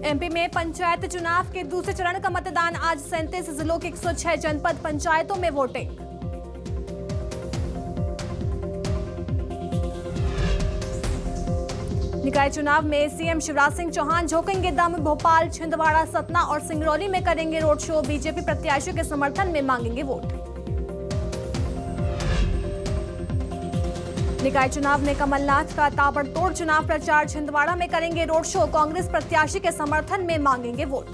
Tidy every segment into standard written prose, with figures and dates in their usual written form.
MP में पंचायत चुनाव के दूसरे चरण का मतदान आज 37 जिलों के 106 जनपद पंचायतों में वोटिंग। निकाय चुनाव में सीएम शिवराज सिंह चौहान झोंकेंगे दम। भोपाल, छिंदवाड़ा, सतना और सिंगरौली में करेंगे रोड शो। बीजेपी प्रत्याशियों के समर्थन में मांगेंगे वोट। निकाय चुनाव में कमलनाथ का ताबड़तोड़ चुनाव प्रचार। छिंदवाड़ा में करेंगे रोड शो। कांग्रेस प्रत्याशी के समर्थन में मांगेंगे वोट।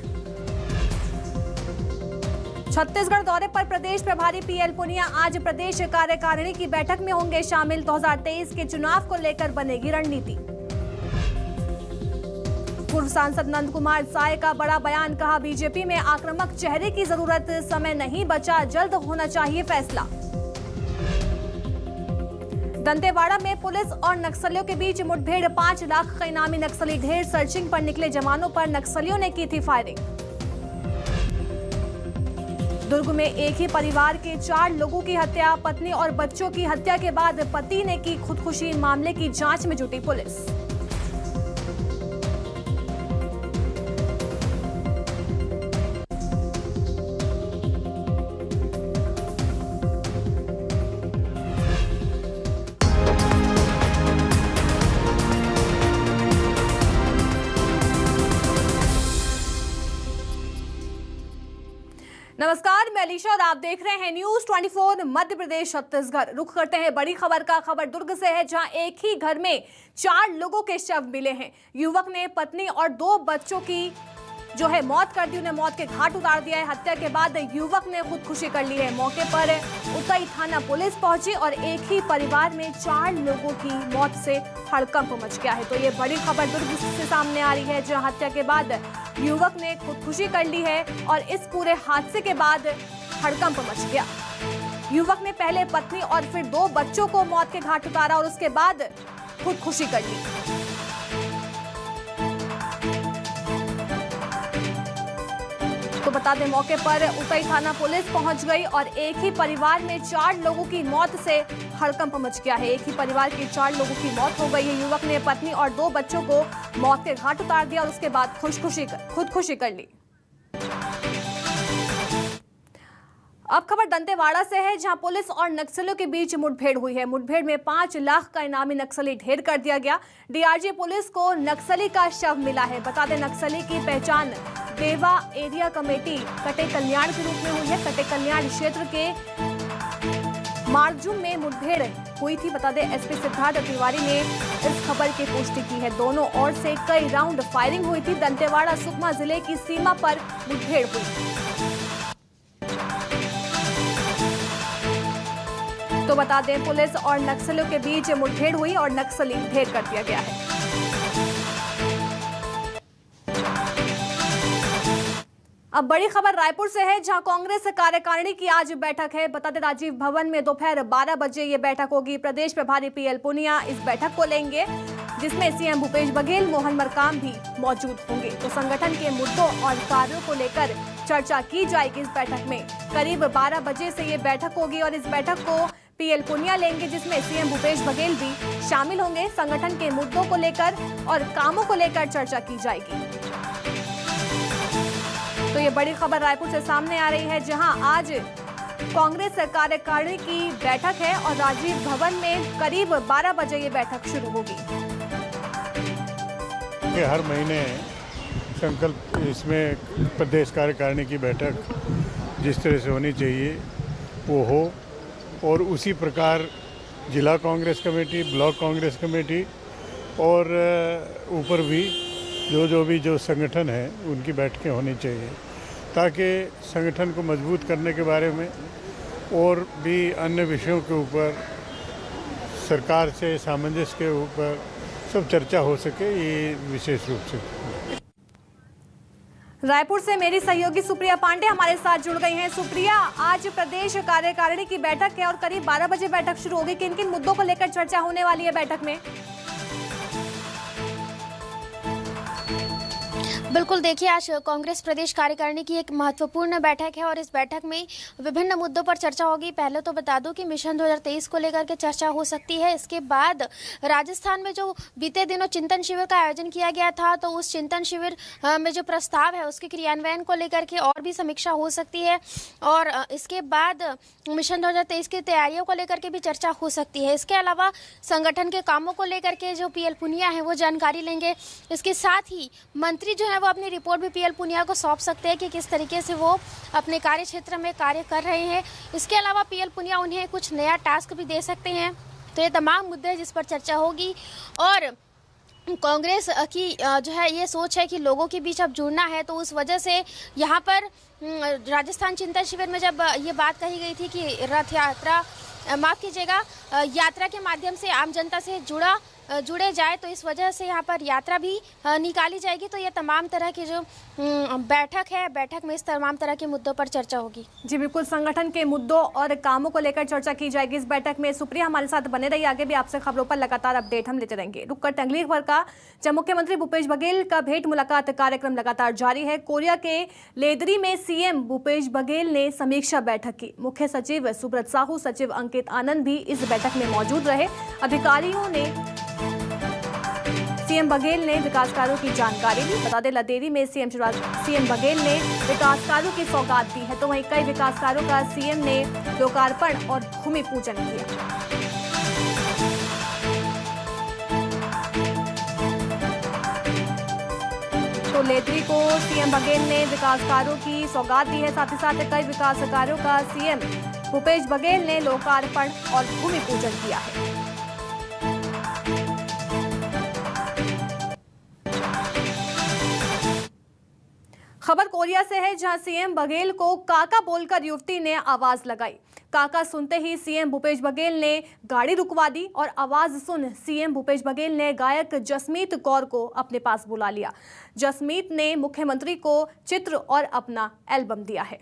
छत्तीसगढ़ दौरे पर प्रदेश प्रभारी पीएल पुनिया आज प्रदेश कार्यकारिणी की बैठक में होंगे शामिल। 2023 के चुनाव को लेकर बनेगी रणनीति। पूर्व सांसद नंद कुमार साय का बड़ा बयान, कहा बीजेपी में आक्रामक चेहरे की जरूरत, समय नहीं बचा, जल्द होना चाहिए फैसला। दंतेवाड़ा में पुलिस और नक्सलियों के बीच मुठभेड़। 5 लाख का इनामी नक्सली ढेर। सर्चिंग पर निकले जवानों पर नक्सलियों ने की थी फायरिंग। दुर्ग में एक ही परिवार के 4 लोगों की हत्या। पत्नी और बच्चों की हत्या के बाद पति ने की खुदकुशी। मामले की जांच में जुटी पुलिस। नमस्कार, मैं अलीशा और आप देख रहे हैं न्यूज 24 मध्य प्रदेश छत्तीसगढ़। रुख करते हैं बड़ी खबर का। खबर दुर्ग से है, जहां एक ही घर में 4 लोगों के शव मिले हैं। युवक ने पत्नी और 2 बच्चों की मौत कर दी, उन्हें मौत के घाट उतार दिया है। हत्या के बाद युवक ने खुदकुशी कर ली है। मौके पर उतई थाना पुलिस पहुंची और एक ही परिवार में 4 लोगों की मौत से हड़कंप मच गया है। तो ये बड़ी खबर दुर्ग से सामने आ रही है, जहां हत्या के बाद युवक ने खुदकुशी कर ली है और इस पूरे हादसे के बाद हड़कंप मच गया। युवक ने पहले पत्नी और फिर 2 बच्चों को मौत के घाट उतारा और उसके बाद खुदकुशी कर ली। तो बता दें, मौके पर उतई थाना पुलिस पहुंच गई और एक ही परिवार में 4 लोगों की मौत से हड़कंप मच गया है। एक ही परिवार के 4 लोगों की मौत हो गई है। युवक ने पत्नी और 2 बच्चों को मौत के घाट उतार दिया और उसके बाद खुदकुशी कर ली। अब खबर दंतेवाड़ा से है, जहां पुलिस और नक्सलियों के बीच मुठभेड़ हुई है। मुठभेड़ में 5 लाख का इनामी नक्सली ढेर कर दिया गया। डीआरजी पुलिस को नक्सली का शव मिला है। बता दें, नक्सली की पहचान देवा एरिया कमेटी कटे कल्याण के रूप में हुई है। कटे कल्याण क्षेत्र के मारजूम में मुठभेड़ हुई थी। बता दें, एसपी सिद्धार्थ तिवारी ने इस खबर की पुष्टि की है। दोनों ओर से कई राउंड फायरिंग हुई थी। दंतेवाड़ा सुकमा जिले की सीमा पर मुठभेड़ हुई। तो बता दें, पुलिस और नक्सलियों के बीच मुठभेड़ हुई और नक्सली ढेर कर दिया गया है। अब बड़ी खबर रायपुर से है, जहां कांग्रेस कार्यकारिणी की आज बैठक है। बता दें, राजीव भवन में दोपहर 12 बजे ये बैठक होगी। प्रदेश प्रभारी पीएल पुनिया इस बैठक को लेंगे, जिसमें सीएम भूपेश बघेल, मोहन मरकाम भी मौजूद होंगे। तो संगठन के मुद्दों और कार्यों को लेकर चर्चा की जाएगी इस बैठक में। करीब 12 बजे से ये बैठक होगी और इस बैठक को पीएल पुनिया लेंगे, जिसमें सीएम भूपेश बघेल भी शामिल होंगे। संगठन के मुद्दों को लेकर और कामों को लेकर चर्चा की जाएगी। तो ये बड़ी खबर रायपुर से सामने आ रही है, जहां आज कांग्रेस कार्यकारिणी की बैठक है और राजीव भवन में करीब 12 बजे ये बैठक शुरू होगी। हर महीने संकल्प इसमें प्रदेश कार्यकारिणी की बैठक जिस तरह से होनी चाहिए वो हो, और उसी प्रकार जिला Congress committee, block Congress committee और ऊपर भी जो संगठन है उनकी बैठकें होनी चाहिए, ताकि संगठन को मजबूत करने के बारे में और भी अन्य विषयों के ऊपर, सरकार से सामंजस्य के ऊपर सब चर्चा हो सके, ये विशेष रूप से। रायपुर से मेरी सहयोगी सुप्रिया पांडे हमारे साथ जुड़ गई हैं। सुप्रिया, आज प्रदेश कार्यकारिणी की बैठक है और करीब 12 बजे बैठक शुरू होगी। किन किन मुद्दों को लेकर चर्चा होने वाली है बैठक में? बिल्कुल, देखिए आज कांग्रेस प्रदेश कार्यकारिणी की एक महत्वपूर्ण बैठक है और इस बैठक में विभिन्न मुद्दों पर चर्चा होगी। पहले तो बता दूं कि मिशन 2023 को लेकर के चर्चा हो सकती है। इसके बाद राजस्थान में जो बीते दिनों चिंतन शिविर का आयोजन किया गया था, तो उस चिंतन शिविर में जो प्रस्ताव है उसके क्रियान्वयन को लेकर के और भी समीक्षा हो सकती है और इसके बाद मिशन 2023 की तैयारियों को लेकर के भी चर्चा हो सकती है। इसके अलावा संगठन के कामों को लेकर के जो पीएल पुनिया है वो जानकारी लेंगे। इसके साथ ही मंत्री जो है वो अपनी रिपोर्ट भी पीएल पुनिया को सौंप सकते हैं कि किस तरीके से वो अपने कार्य क्षेत्र में कार्य कर रहे हैं। इसके अलावा पीएल पुनिया उन्हें कुछ नया टास्क भी दे सकते हैं। तो ये तमाम मुद्दे हैं जिस पर चर्चा होगी और कांग्रेस की जो है ये सोच है कि लोगों के बीच अब जुड़ना है, तो उस वजह से यहाँ पर राजस्थान चिंतन शिविर में जब ये बात कही गई थी कि रथ यात्रा माफ़ कीजिएगा यात्रा के माध्यम से आम जनता से जुड़े जाए, तो इस वजह से यहाँ पर यात्रा भी निकाली जाएगी। तो ये तमाम तरह की जो बैठक है, बैठक में इस तमाम तरह के मुद्दों पर चर्चा होगी। जी बिल्कुल, संगठन के मुद्दों और कामों को लेकर चर्चा की जाएगी इस बैठक में। सुप्रिया हमारे साथ बने रही, आगे भी आपसे खबरों पर लगातार अपडेट हम लेते रहेंगे। रुक करते अगली खबर का, जब मुख्यमंत्री भूपेश बघेल का भेंट मुलाकात कार्यक्रम लगातार जारी है। कोरिया के लेदरी में सीएम भूपेश बघेल ने समीक्षा बैठक की। मुख्य सचिव सुब्रत साहू, सचिव अंकित आनंद भी इस बैठक में मौजूद रहे। अधिकारियों ने सीएम बघेल ने विकास कार्यों की जानकारी दी। बता दें, लदेरी में सीएम बघेल ने विकास कार्यों की सौगात दी है, तो वहीं कई विकास कार्यों का सीएम ने लोकार्पण और भूमि पूजन किया। तो लेदरी को सीएम बघेल ने विकास कार्यों की सौगात दी है, साथ ही साथ कई विकास कार्यों का सीएम भूपेश बघेल ने लोकार्पण और भूमि पूजन किया है। खबर कोरिया से है, जहां सीएम बघेल को काका बोलकर युवती ने आवाज लगाई। काका सुनते ही सीएम भूपेश बघेल ने गाड़ी रुकवा दी और आवाज सुन सीएम भूपेश बघेल ने गायक जसमीत कौर को अपने पास बुला लिया। जसमीत ने मुख्यमंत्री को चित्र और अपना एल्बम दिया है।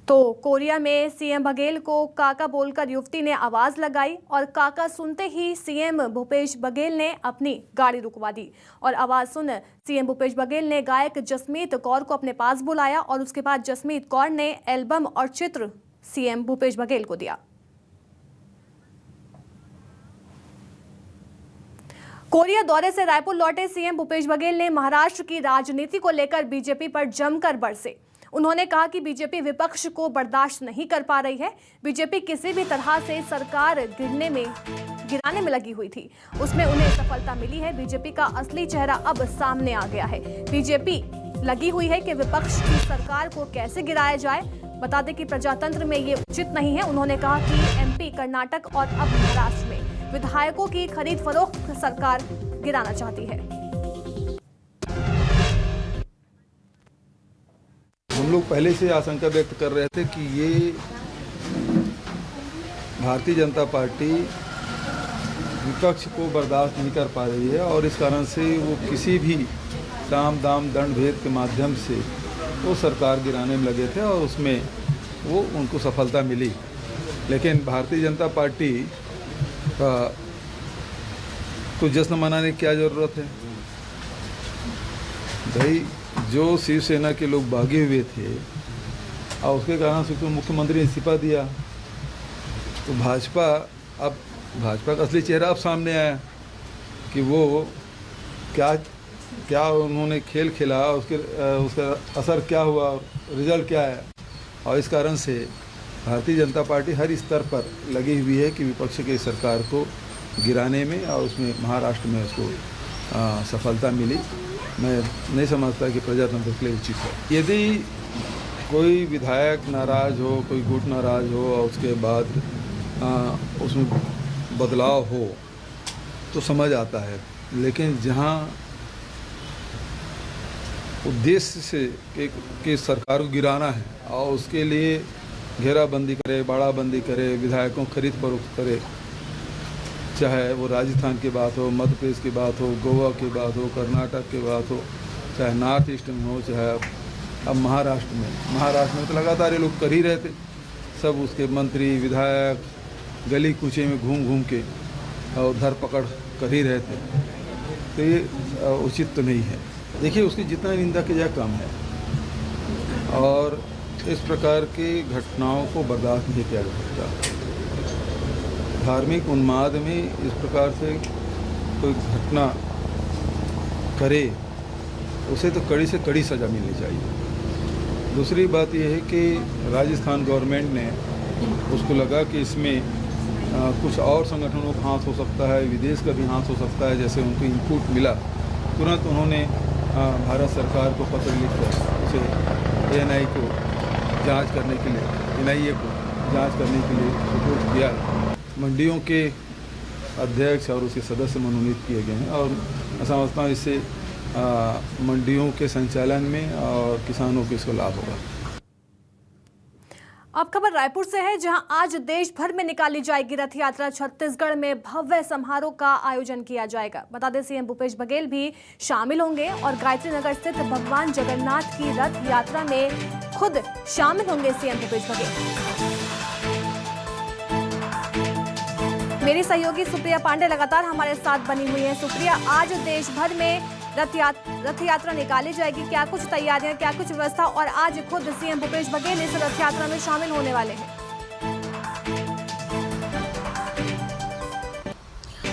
तो कोरिया में सीएम बघेल को काका बोलकर युवती ने आवाज लगाई और काका सुनते ही सीएम भूपेश बघेल ने अपनी गाड़ी रुकवा दी और आवाज सुन सीएम भूपेश बघेल ने गायक जसमीत कौर को अपने पास बुलाया और उसके बाद जसमीत कौर ने एल्बम और चित्र सीएम भूपेश बघेल को दिया। कोरिया दौरे से रायपुर लौटे सीएम भूपेश बघेल ने महाराष्ट्र की राजनीति को लेकर बीजेपी पर जमकर बरसे। उन्होंने कहा कि बीजेपी विपक्ष को बर्दाश्त नहीं कर पा रही है। बीजेपी किसी भी तरह से सरकार गिराने में लगी हुई थी, उसमें उन्हें सफलता मिली है। बीजेपी का असली चेहरा अब सामने आ गया है। बीजेपी लगी हुई है कि विपक्ष की सरकार को कैसे गिराया जाए। बता दें कि प्रजातंत्र में ये उचित नहीं है। उन्होंने कहा कि एमपी, कर्नाटक और अब महाराष्ट्र में विधायकों की खरीद फरोख्त सरकार गिराना चाहती है। हम लोग पहले से आशंका व्यक्त कर रहे थे कि ये भारतीय जनता पार्टी विपक्ष को बर्दाश्त नहीं कर पा रही है और इस कारण से वो किसी भी साम दाम दंड भेद के माध्यम से वो सरकार गिराने में लगे थे और उसमें वो उनको सफलता मिली। लेकिन भारतीय जनता पार्टी का कुछ जश्न मनाने की क्या ज़रूरत है भाई। जो शिवसेना के लोग भागे हुए थे और उसके कारण से तो मुख्यमंत्री ने इस्तीफा दिया, तो भाजपा का असली चेहरा अब सामने आया कि वो क्या उन्होंने खेल खेला, उसका असर क्या हुआ, रिजल्ट क्या है। और इस कारण से भारतीय जनता पार्टी हर स्तर पर लगी हुई है कि विपक्ष की सरकार को गिराने में और उसमें महाराष्ट्र में उसको सफलता मिली। मैं नहीं समझता कि प्रजातंत्र के लिए उचित है। यदि कोई विधायक नाराज़ हो, कोई गुट नाराज़ हो और उसके बाद उसमें बदलाव हो तो समझ आता है, लेकिन जहां उद्देश्य से कि सरकार को गिराना है और उसके लिए घेराबंदी करे, बाड़ाबंदी करे, विधायकों खरीद फरोख्त करे, चाहे वो राजस्थान की बात हो, मध्य प्रदेश की बात हो, गोवा की बात हो, कर्नाटक की बात हो, चाहे नॉर्थ ईस्ट में हो, चाहे अब महाराष्ट्र में तो लगातार ये लोग कर ही रहे थे। सब उसके मंत्री विधायक गली कूचे में घूम के और धरपकड़ कर ही रहे थे, तो ये उचित तो नहीं है। देखिए, उसकी जितना निंदा की जाए कम है और इस प्रकार की घटनाओं को बर्दाश्त नहीं किया जा सकता। धार्मिक उन्माद में इस प्रकार से कोई घटना करे उसे तो कड़ी से कड़ी सज़ा मिलनी चाहिए। दूसरी बात यह है कि राजस्थान गवर्नमेंट ने उसको लगा कि इसमें कुछ और संगठनों का हाथ हो सकता है, विदेश का भी हाथ हो सकता है, जैसे उनको इनपुट मिला, तुरंत उन्होंने भारत सरकार को पत्र लिखकर उसे एएनआई को जांच करने के लिए, एनआईए को जांच करने के लिए सुपुर्द किया। मंडियों के अध्यक्ष और उसके सदस्य मनोनीत किए गए हैं और मैं समझता हूँ इससे मंडियों के संचालन में और किसानों को इसको लाभ होगा। अब खबर रायपुर से है, जहां आज देश भर में निकाली जाएगी रथ यात्रा। छत्तीसगढ़ में भव्य समारोह का आयोजन किया जाएगा। बता दें, सीएम भूपेश बघेल भी शामिल होंगे और गायत्री नगर स्थित भगवान जगन्नाथ की रथ यात्रा में खुद शामिल होंगे सीएम भूपेश बघेल। मेरी सहयोगी सुप्रिया पांडे लगातार हमारे साथ बनी हुई है। सुप्रिया, आज देश भर में रथ यात्रा निकाली जाएगी, क्या कुछ तैयारियां, क्या कुछ व्यवस्था, और आज खुद सीएम भूपेश बघेल इस रथ यात्रा में शामिल होने वाले हैं?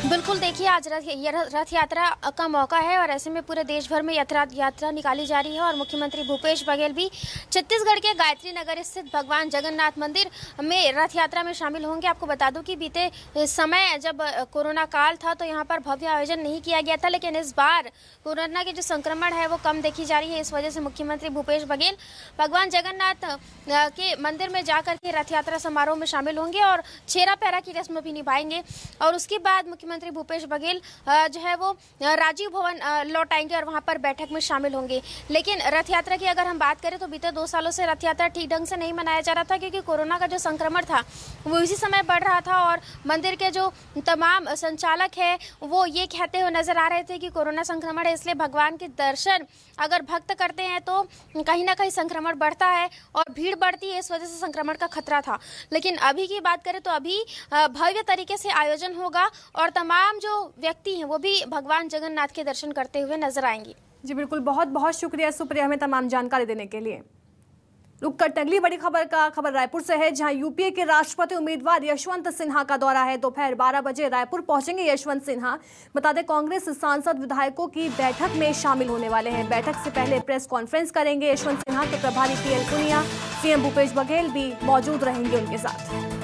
बिल्कुल, देखिए आज रथ यात्रा का मौका है और ऐसे में पूरे देश भर में यात्रा निकाली जा रही है और मुख्यमंत्री भूपेश बघेल भी छत्तीसगढ़ के गायत्री नगर स्थित भगवान जगन्नाथ मंदिर में रथ यात्रा में शामिल होंगे। आपको बता दूं कि बीते समय जब कोरोना काल था तो यहाँ पर भव्य आयोजन नहीं किया गया था, लेकिन इस बार कोरोना के जो संक्रमण है वो कम देखी जा रही है। इस वजह से मुख्यमंत्री भूपेश बघेल भगवान जगन्नाथ के मंदिर में जाकर के रथ यात्रा समारोह में शामिल होंगे और छेरा पैरा की रस्म भी निभाएंगे और उसके बाद मुख्यमंत्री भूपेश बघेल जो है वो राजीव भवन लौट आएंगे और वहां पर बैठक में शामिल होंगे। लेकिन रथ यात्रा की अगर हम बात करें तो बीते 2 सालों से रथ यात्रा ठीक ढंग से नहीं मनाया जा रहा था, क्योंकि कोरोना का जो संक्रमण था वो इसी समय बढ़ रहा था और मंदिर के जो तमाम संचालक है वो ये कहते हुए नजर आ रहे थे कि कोरोना संक्रमण है, इसलिए भगवान के दर्शन अगर भक्त करते हैं तो कहीं ना कहीं संक्रमण बढ़ता है और भीड़ बढ़ती है, इस वजह से संक्रमण का खतरा था। लेकिन अभी की बात करें तो अभी भव्य तरीके से आयोजन होगा और तमाम जो व्यक्ति हैं वो भी भगवान जगन्नाथ के दर्शन करते हुए नजर आएंगे। जी बिल्कुल, बहुत बहुत शुक्रिया सुप्रिया हमें तमाम जानकारी देने के लिए। रुक करते अगली बड़ी खबर रायपुर से है, जहां यूपीए के राष्ट्रपति उम्मीदवार यशवंत सिन्हा का दौरा है। दोपहर 12 बजे रायपुर पहुंचेंगे यशवंत सिन्हा। बता दें, कांग्रेस सांसद विधायकों की बैठक में शामिल होने वाले हैं। बैठक से पहले प्रेस कॉन्फ्रेंस करेंगे यशवंत सिन्हा, तो प्रभारी पीएल पुनिया, सीएम भूपेश बघेल भी मौजूद रहेंगे उनके साथ।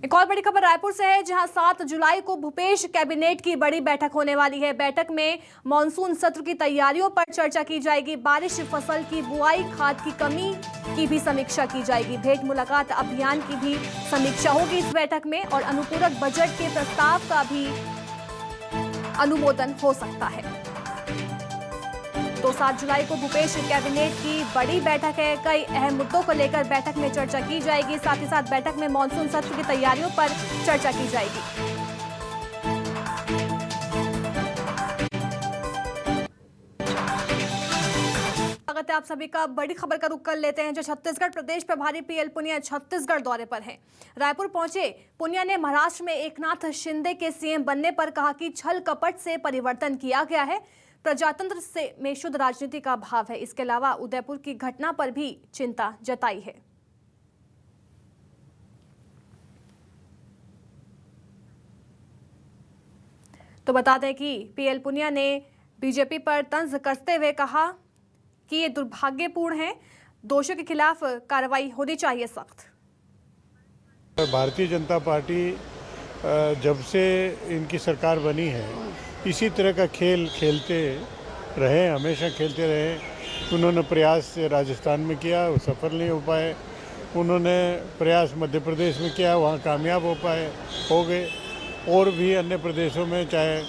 एक और बड़ी खबर रायपुर से है, जहां 7 जुलाई को भूपेश कैबिनेट की बड़ी बैठक होने वाली है। बैठक में मानसून सत्र की तैयारियों पर चर्चा की जाएगी। बारिश फसल की बुआई, खाद की कमी की भी समीक्षा की जाएगी। भेंट मुलाकात अभियान की भी समीक्षा होगी इस बैठक में और अनुपूरक बजट के प्रस्ताव का भी अनुमोदन हो सकता है। तो 7 जुलाई को भूपेश कैबिनेट की बड़ी बैठक है। कई अहम मुद्दों को लेकर बैठक में चर्चा की जाएगी। साथ ही साथ बैठक में मानसून सत्र की तैयारियों पर चर्चा की जाएगी। स्वागत है आप सभी का। बड़ी खबर का रुख कर लेते हैं, जो छत्तीसगढ़ प्रदेश प्रभारी पीएल पुनिया छत्तीसगढ़ दौरे पर हैं। रायपुर पहुंचे पुनिया ने महाराष्ट्र में एकनाथ शिंदे के सीएम बनने पर कहा कि छल कपट से परिवर्तन किया गया है, प्रजातंत्र से में शुद्ध राजनीति का भाव है। इसके अलावा उदयपुर की घटना पर भी चिंता जताई है। तो बता दें कि पीएल पुनिया ने बीजेपी पर तंज कसते हुए कहा कि ये दुर्भाग्यपूर्ण है, दोषियों के खिलाफ कार्रवाई होनी चाहिए सख्त। भारतीय जनता पार्टी जब से इनकी सरकार बनी है इसी तरह का खेल खेलते रहे, हमेशा खेलते रहे। उन्होंने प्रयास राजस्थान में किया, वो सफल नहीं हो पाए। उन्होंने प्रयास मध्य प्रदेश में किया, वहाँ कामयाब हो गए। और भी अन्य प्रदेशों में, चाहे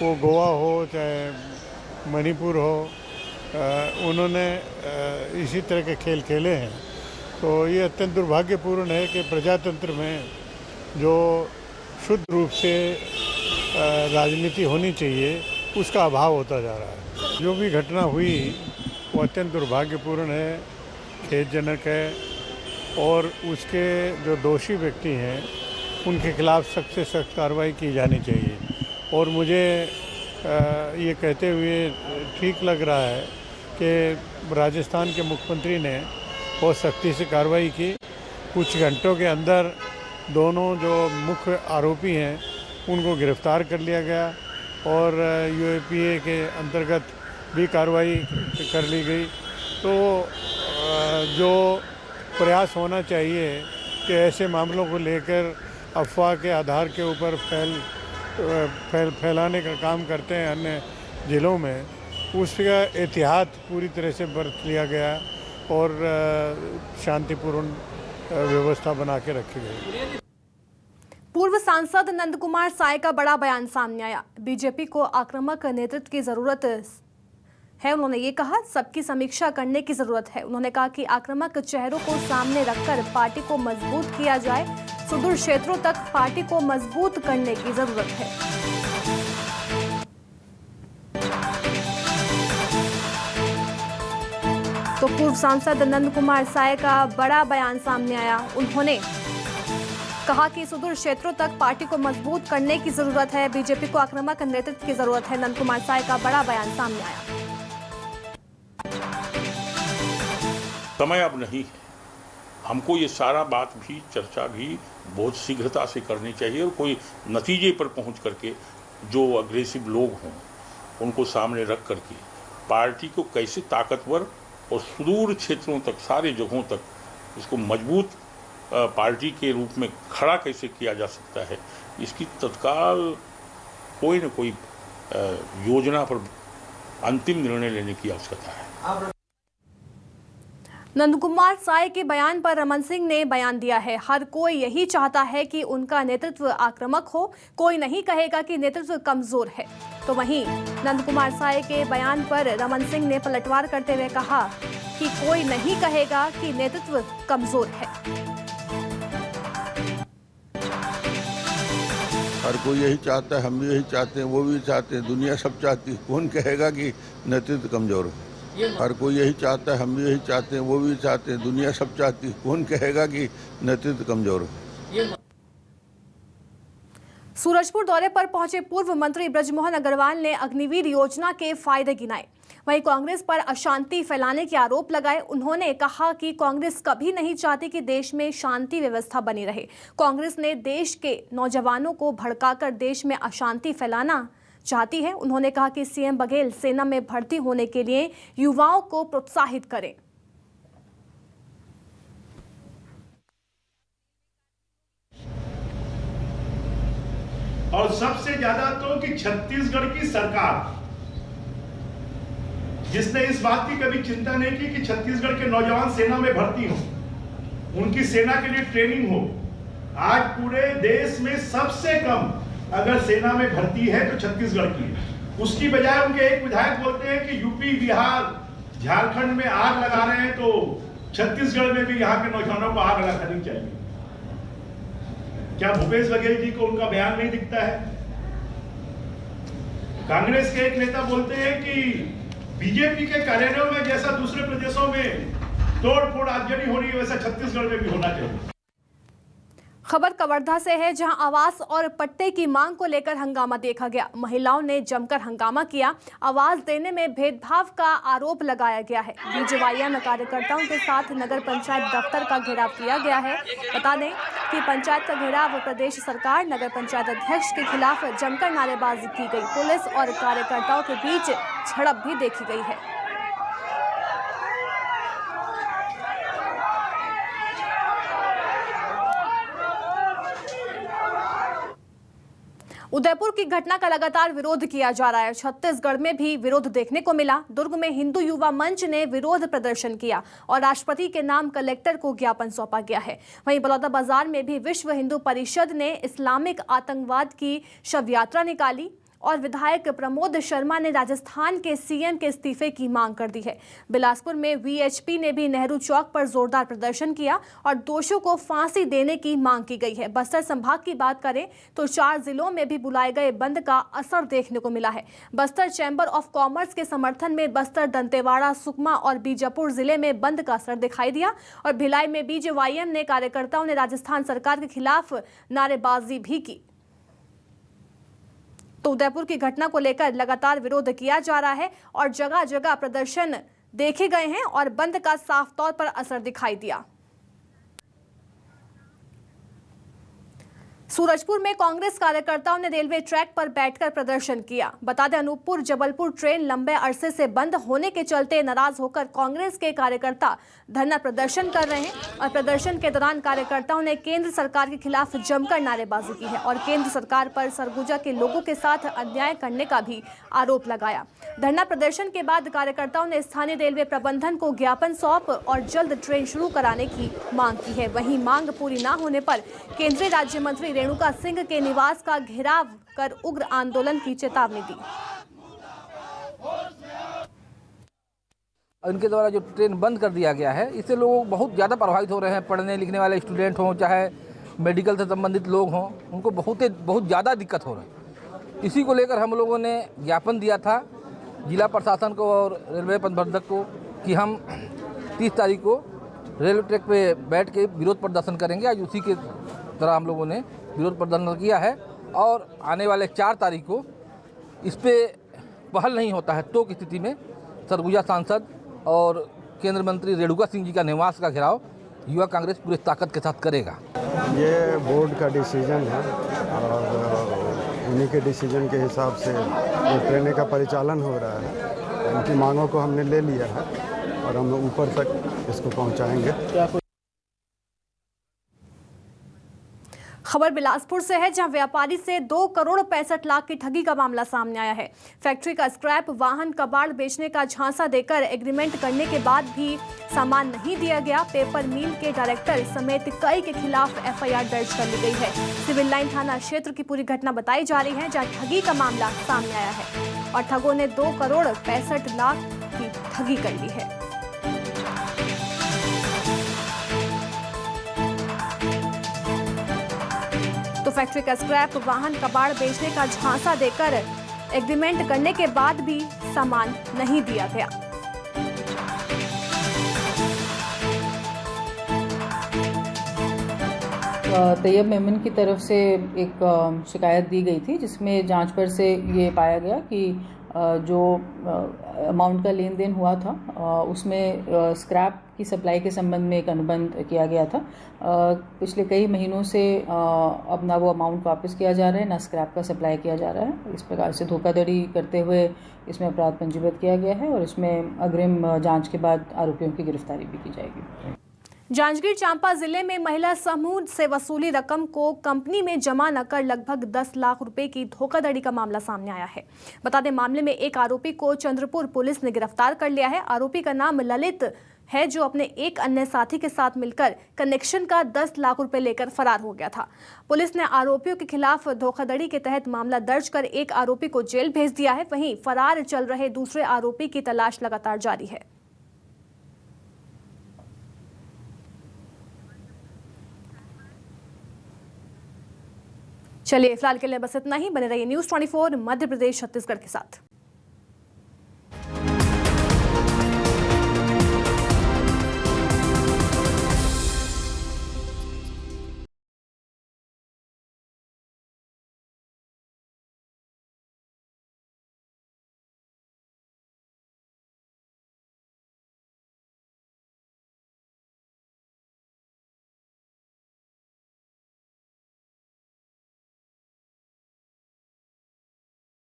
वो गोवा हो चाहे मणिपुर हो, उन्होंने इसी तरह के खेल खेले हैं। तो ये अत्यंत दुर्भाग्यपूर्ण है कि प्रजातंत्र में जो शुद्ध रूप से राजनीति होनी चाहिए उसका अभाव होता जा रहा है। जो भी घटना हुई वो अत्यंत दुर्भाग्यपूर्ण है, खेदजनक है और उसके जो दोषी व्यक्ति हैं उनके खिलाफ़ सख्त से सख्त कार्रवाई की जानी चाहिए। और मुझे ये कहते हुए ठीक लग रहा है कि राजस्थान के मुख्यमंत्री ने बहुत सख्ती से कार्रवाई की। कुछ घंटों के अंदर दोनों जो मुख्य आरोपी हैं उनको गिरफ्तार कर लिया गया और यूएपीए के अंतर्गत भी कार्रवाई कर ली गई। तो जो प्रयास होना चाहिए कि ऐसे मामलों को लेकर अफवाह के आधार के ऊपर फैलाने का काम करते हैं अन्य ज़िलों में, उसका एहतियात पूरी तरह से बरत लिया गया और शांतिपूर्ण व्यवस्था बना के रखी गई। पूर्व सांसद नंद कुमार साय का बड़ा बयान सामने आया। बीजेपी को आक्रामक नेतृत्व की जरूरत है। उन्होंने ये कहा, सबकी समीक्षा करने की जरूरत है। उन्होंने कहा कि आक्रामक चेहरों को सामने रखकर पार्टी को मजबूत किया जाए। सुदूर क्षेत्रों तक पार्टी को मजबूत करने की जरूरत है। तो पूर्व सांसद नंद कुमार साय का बड़ा बयान सामने आया। उन्होंने कहा कि सुदूर क्षेत्रों तक पार्टी को मजबूत करने की जरूरत है। बीजेपी को आक्रामक नेतृत्व की जरूरत है। नंद कुमार साय का बड़ा बयान सामने आया। समय अब नहीं है। हमको ये सारा बात भी चर्चा भी बहुत शीघ्रता से करनी चाहिए और कोई नतीजे पर पहुंच करके जो अग्रेसिव लोग हों उनको सामने रख करके पार्टी को कैसे ताकतवर और सुदूर क्षेत्रों तक, सारे जगहों तक इसको मजबूत पार्टी के रूप में खड़ा कैसे किया जा सकता है, इसकी तत्काल कोई न कोई योजना पर अंतिम निर्णय लेने की आवश्यकता है। नंद कुमार साय के बयान पर रमन सिंह ने बयान दिया है। हर कोई यही चाहता है कि उनका नेतृत्व आक्रामक हो, कोई नहीं कहेगा कि नेतृत्व कमजोर है। तो वहीं नंद कुमार साय के बयान पर रमन सिंह ने पलटवार करते हुए कहा कि कोई नहीं कहेगा कि नेतृत्व कमजोर है। हर कोई यही चाहता है, हम भी यही चाहते हैं, वो भी चाहते हैं, दुनिया सब चाहती है। कौन कहेगा कि नेतृत्व कमजोर है? हर कोई यही चाहता है, हम भी यही चाहते हैं, वो भी चाहते हैं, दुनिया सब चाहती है। कौन कहेगा कि नेतृत्व कमजोर है? सूरजपुर दौरे पर पहुंचे पूर्व मंत्री ब्रजमोहन अग्रवाल ने अग्निवीर योजना के फायदे गिनाए। वहीं कांग्रेस पर अशांति फैलाने के आरोप लगाए। उन्होंने कहा कि कांग्रेस कभी नहीं चाहती कि देश में शांति व्यवस्था बनी रहे। कांग्रेस ने देश के नौजवानों को भड़काकर देश में अशांति फैलाना चाहती है। उन्होंने कहा कि सीएम बघेल सेना में भर्ती होने के लिए युवाओं को प्रोत्साहित करें। और सबसे ज्यादा तो कि छत्तीसगढ़ की सरकार, जिसने इस बात की कभी चिंता नहीं की कि छत्तीसगढ़ के नौजवान सेना में भर्ती हो, उनकी सेना के लिए ट्रेनिंग हो। आज पूरे देश में सबसे कम अगर सेना में भर्ती है तो छत्तीसगढ़ की है। उसकी बजाय उनके एक विधायक बोलते हैं कि यूपी, बिहार, झारखंड में आग लगा रहे हैं, तो छत्तीसगढ़ में भी यहाँ के नौजवानों को आग लगानी चाहिए। क्या भूपेश बघेल जी को उनका बयान नहीं दिखता है? कांग्रेस के एक नेता बोलते हैं कि बीजेपी के कार्यालयों में जैसा दूसरे प्रदेशों में तोड़ फोड़ आगजनी हो रही है, वैसा छत्तीसगढ़ में भी होना चाहिए। खबर कवर्धा से है, जहां आवास और पट्टे की मांग को लेकर हंगामा देखा गया। महिलाओं ने जमकर हंगामा किया। आवास देने में भेदभाव का आरोप लगाया गया है। बीजेवाईया में कार्यकर्ताओं के साथ नगर पंचायत दफ्तर का घेराव किया गया है। बता दें कि पंचायत का घेराव प्रदेश सरकार, नगर पंचायत अध्यक्ष के खिलाफ जमकर नारेबाजी की गई। पुलिस और कार्यकर्ताओं के बीच झड़प भी देखी गई है। उदयपुर की घटना का लगातार विरोध किया जा रहा है। छत्तीसगढ़ में भी विरोध देखने को मिला। दुर्ग में हिंदू युवा मंच ने विरोध प्रदर्शन किया और राष्ट्रपति के नाम कलेक्टर को ज्ञापन सौंपा गया है। वहीं बलौदाबाजार में भी विश्व हिंदू परिषद ने इस्लामिक आतंकवाद की शव यात्रा निकाली और विधायक प्रमोद शर्मा ने राजस्थान के सीएम के इस्तीफे की मांग कर दी है। बिलासपुर में वीएचपी ने भी नेहरू चौक पर जोरदार प्रदर्शन किया और दोषियों को फांसी देने की मांग की गई है। बस्तर संभाग की बात करें तो 4 जिलों में भी बुलाए गए बंद का असर देखने को मिला है। बस्तर चैंबर ऑफ कॉमर्स के समर्थन में बस्तर, दंतेवाड़ा, सुकमा और बीजापुर जिले में बंद का असर दिखाई दिया और भिलाई में बीजेवाईएम ने कार्यकर्ताओं ने राजस्थान सरकार के खिलाफ नारेबाजी भी की। तो उदयपुर की घटना को लेकर लगातार विरोध किया जा रहा है और जगह जगह प्रदर्शन देखे गए हैं और बंद का साफ तौर पर असर दिखाई दिया। सूरजपुर में कांग्रेस कार्यकर्ताओं ने रेलवे ट्रैक पर बैठकर प्रदर्शन किया। बता दें, अनूपपुर जबलपुर ट्रेन लंबे अरसे से बंद होने के चलते नाराज होकर कांग्रेस के कार्यकर्ता धरना प्रदर्शन कर रहे हैं और प्रदर्शन के दौरान कार्यकर्ताओं ने केंद्र सरकार के खिलाफ जमकर नारेबाजी की है और केंद्र सरकार पर सरगुजा के लोगों के साथ अन्याय करने का भी आरोप लगाया। धरना प्रदर्शन के बाद कार्यकर्ताओं ने स्थानीय रेलवे प्रबंधन को ज्ञापन सौंप और जल्द ट्रेन शुरू कराने की मांग की है। वहीं मांग पूरी न होने पर केंद्रीय राज्य मंत्री रेणुका सिंह के निवास का घेराव कर उग्र आंदोलन की चेतावनी दी। इनके द्वारा जो ट्रेन बंद कर दिया गया है, इससे लोग बहुत ज़्यादा प्रभावित हो रहे हैं। पढ़ने लिखने वाले स्टूडेंट हों, चाहे मेडिकल से संबंधित लोग हों, उनको बहुत ज़्यादा दिक्कत हो रही है। इसी को लेकर हम लोगों ने ज्ञापन दिया था जिला प्रशासन को और रेलवे प्रबंधक को कि हम 30 तारीख को रेलवे ट्रैक पे बैठ के विरोध प्रदर्शन करेंगे। आज उसी के तरह हम लोगों ने विरोध प्रदर्शन किया है और आने वाले 4 तारीख को इस पर पहल नहीं होता है तो की स्थिति में सरगुजा सांसद और केंद्रीय मंत्री रेणुका सिंह जी का निवास का घेराव युवा कांग्रेस पूरी ताकत के साथ करेगा। ये बोर्ड का डिसीजन है और उन्हीं के डिसीजन के हिसाब से ये ट्रेनें का परिचालन हो रहा है। उनकी मांगों को हमने ले लिया है और हम ऊपर तक इसको पहुंचाएंगे। खबर बिलासपुर से है, जहां व्यापारी से 2 करोड़ 65 लाख की ठगी का मामला सामने आया है। फैक्ट्री का स्क्रैप वाहन कबाड़ बेचने का झांसा देकर एग्रीमेंट करने के बाद भी सामान नहीं दिया गया। पेपर मिल के डायरेक्टर समेत कई के खिलाफ एफआईआर दर्ज कर ली गई है। सिविल लाइन थाना क्षेत्र की पूरी घटना बताई जा रही है, जहां ठगी का मामला सामने आया है और ठगों ने 2 करोड़ 65 लाख की ठगी कर ली है। तो फैक्ट्री का स्क्रैप वाहन कबाड़ बेचने का झांसा देकर एग्रीमेंट करने के बाद भी सामान नहीं दिया गया। तैयब मेमन की तरफ से एक शिकायत दी गई थी, जिसमें जांच पर से ये पाया गया कि जो अमाउंट का लेन देन हुआ था उसमें स्क्रैप की सप्लाई के संबंध में एक अनुबंध किया गया था। पिछले कई महीनों से अब ना वो अमाउंट वापस किया जा रहा है, ना स्क्रैप का सप्लाई किया जा रहा है। इस प्रकार से धोखाधड़ी करते हुए इसमें अपराध पंजीबद्ध किया गया है और इसमें अग्रिम जांच के बाद आरोपियों की गिरफ्तारी भी की जाएगी। जांजगीर चांपा जिले में महिला समूह से वसूली रकम को कंपनी में जमा न कर लगभग 10 लाख रुपए की धोखाधड़ी का मामला सामने आया है। बता दें, मामले में एक आरोपी को चंद्रपुर पुलिस ने गिरफ्तार कर लिया है। आरोपी का नाम ललित है, जो अपने एक अन्य साथी के साथ मिलकर कनेक्शन का 10 लाख रुपए लेकर फरार हो गया था। पुलिस ने आरोपियों के खिलाफ धोखाधड़ी के तहत मामला दर्ज कर एक आरोपी को जेल भेज दिया है। वहीं फरार चल रहे दूसरे आरोपी की तलाश लगातार जारी है। चलिए, फिलहाल के लिए बस इतना ही। बने रहिए न्यूज़ 24 मध्य प्रदेश छत्तीसगढ़ के साथ।